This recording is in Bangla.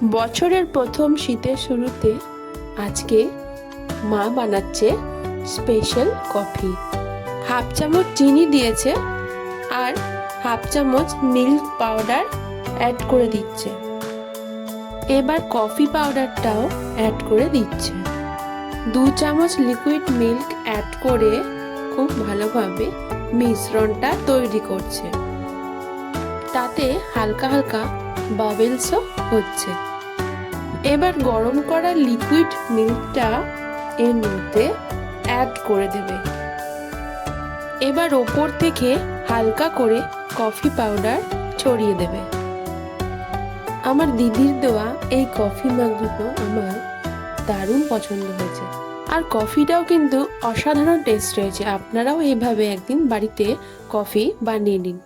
বছরের প্রথম শীতের শুরুতে আজকে মা বানাচ্ছে স্পেশাল কফি। হাফ চামচ চিনি দিয়েছে আর হাফ চামচ মিল্ক পাউডার অ্যাড করে দিচ্ছে। এবার কফি পাউডারটাও অ্যাড করে দিচ্ছে। 2 চামচ লিকুইড মিল্ক অ্যাড করে খুব ভালোভাবে মিশ্রণটা তৈরি করছে। তাতে হালকা হালকা বাবেলসও হচ্ছে। এবার গরম করা লিকুইড মিল্কটা এর মধ্যে অ্যাড করে দেবে। এবার ওপর থেকে হালকা করে কফি পাউডার ছড়িয়ে দেবে। আমার দিদির দেওয়া এই কফি মাগগুলো আমার দারুণ পছন্দ হয়েছে, আর কফিটাও কিন্তু অসাধারণ টেস্ট হয়েছে। আপনারাও এইভাবে একদিন বাড়িতে কফি বানিয়ে নিন।